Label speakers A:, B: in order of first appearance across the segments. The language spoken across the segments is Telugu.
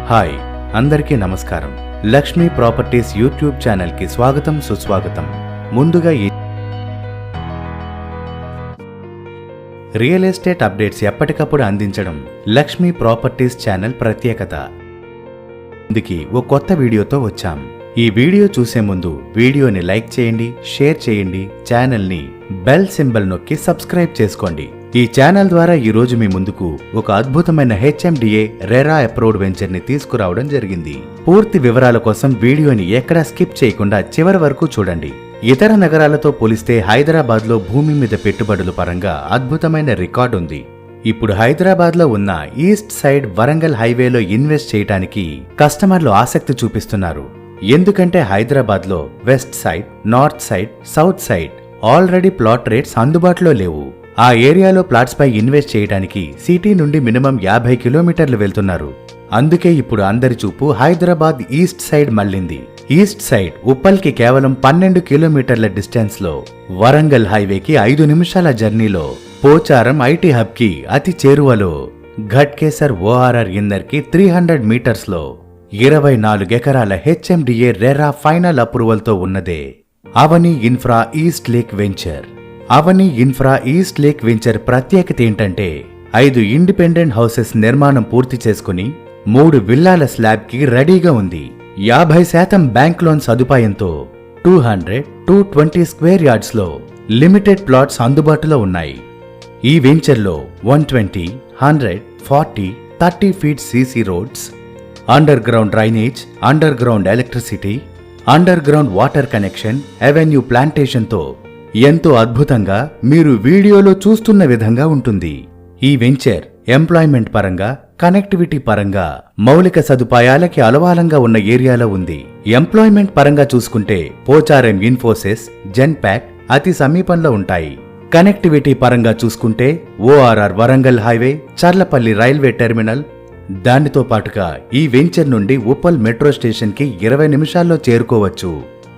A: హాయ్ అందరికీ నమస్కారం. లక్ష్మీ ప్రాపర్టీస్ యూట్యూబ్ ఛానల్ కి స్వాగతం సుస్వాగతం. ముందుగా ఈ రియల్ ఎస్టేట్ అప్డేట్స్ ఎప్పటికప్పుడు అందించడం లక్ష్మీ ప్రాపర్టీస్ ఛానల్ ప్రత్యేకత. ఇందుకు ఓ కొత్త వీడియోతో వచ్చాం. ఈ వీడియో చూసే ముందు వీడియోని లైక్ చేయండి, షేర్ చేయండి, ఛానల్ని బెల్ సింబల్ నొక్కి సబ్స్క్రైబ్ చేసుకోండి. ఈ ఛానల్ ద్వారా ఈ రోజు మీ ముందుకు ఒక అద్భుతమైన HMDA రెరా అప్రూవ్డ్ వెంచర్ ని తీసుకురావడం జరిగింది. పూర్తి వివరాల కోసం వీడియోని ఎక్కడా స్కిప్ చేయకుండా చివరి వరకు చూడండి. ఇతర నగరాలతో పోలిస్తే హైదరాబాద్ లో భూమి మీద పెట్టుబడుల పరంగా అద్భుతమైన రికార్డు ఉంది. ఇప్పుడు హైదరాబాద్ లో ఉన్న ఈస్ట్ సైడ్ వరంగల్ హైవేలో ఇన్వెస్ట్ చేయడానికి కస్టమర్లు ఆసక్తి చూపిస్తున్నారు. ఎందుకంటే హైదరాబాద్ లో west side, north side, south side already plot rates అందుబాటులో లేవు. ఆ ఏరియాలో ప్లాట్స్ పై ఇన్వెస్ట్ చేయడానికి సిటీ నుండి మినిమం 50 కిలోమీటర్లు వెళ్తున్నారు. అందుకే ఇప్పుడు అందరి చూపు హైదరాబాద్ ఈస్ట్ సైడ్ మళ్లింది. ఈస్ట్ సైడ్ ఉప్పల్ కి కేవలం 12 కిలోమీటర్ల డిస్టెన్స్ లో, వరంగల్ హైవేకి 5 నిమిషాల జర్నీలో, పోచారం ఐటీ హబ్ కి అతి చేరువలో, ఘట్కేసర్ ORR ఇన్నర్ కి 300 మీటర్స్ లో 24 ఎకరాల HMDA రెరా ఫైనల్ అప్రూవల్ తో ఉన్నదే అవని ఇన్ఫ్రా ఈస్ట్ లేక్ వెంచర్. అవని ఇన్ఫ్రా ఈస్ట్ లేక్ వెంచర్ ప్రత్యేకత ఏంటంటే 5 ఇండిపెండెంట్ హౌసెస్ నిర్మాణం పూర్తి చేసుకుని 3 విల్లాల స్లాబ్ కి రెడీగా ఉంది. 50% బ్యాంక్ లోన్ సదుపాయంతో 200-220 స్క్వేర్ యార్డ్స్ లో లిమిటెడ్ ప్లాట్స్ అందుబాటులో ఉన్నాయి. ఈ వెంచర్లో 120, 100, 40, 30 feet CC roads, under ground drainage, under ground electricity, under ground water connection, avenue plantation తో ఎంతో అద్భుతంగా మీరు వీడియోలో చూస్తున్న విధంగా ఉంటుంది. ఈ వెంచర్ ఎంప్లాయ్మెంట్ పరంగా, కనెక్టివిటీ పరంగా, మౌలిక సదుపాయాలకి అలవాలంగా ఉన్న ఏరియాలో ఉంది. ఎంప్లాయ్మెంట్ పరంగా చూసుకుంటే పోచారం ఇన్ఫోసిస్, జెన్పాక్ అతి సమీపంలో ఉంటాయి. కనెక్టివిటీ పరంగా చూసుకుంటే ORR Warangal highway, Cherlapalli railway terminal, దానితో పాటుగా ఈ వెంచర్ నుండి ఉప్పల్ మెట్రో స్టేషన్ కి 20 నిమిషాల్లో చేరుకోవచ్చు.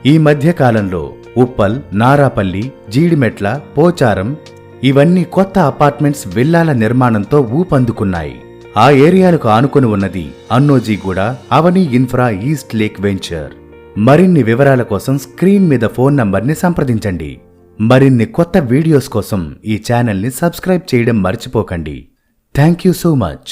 A: ఈ మధ్య కాలంలో ఉప్పల్, నారాపల్లి, జీడిమెట్ల, పోచారం ఇవన్నీ కొత్త అపార్ట్మెంట్స్, విల్లాల నిర్మాణంతో ఊపందుకున్నాయి. ఆ ఏరియాలకు ఆనుకుని ఉన్నది అన్నోజీగూడ అవని ఇన్ఫ్రా ఈస్ట్ లేక్ వెంచర్. మరిన్ని వివరాల కోసం స్క్రీన్ మీద ఫోన్ నంబర్ని సంప్రదించండి. మరిన్ని కొత్త వీడియోస్ కోసం ఈ ఛానల్ని సబ్స్క్రైబ్ చేయడం మర్చిపోకండి. Thank you so much.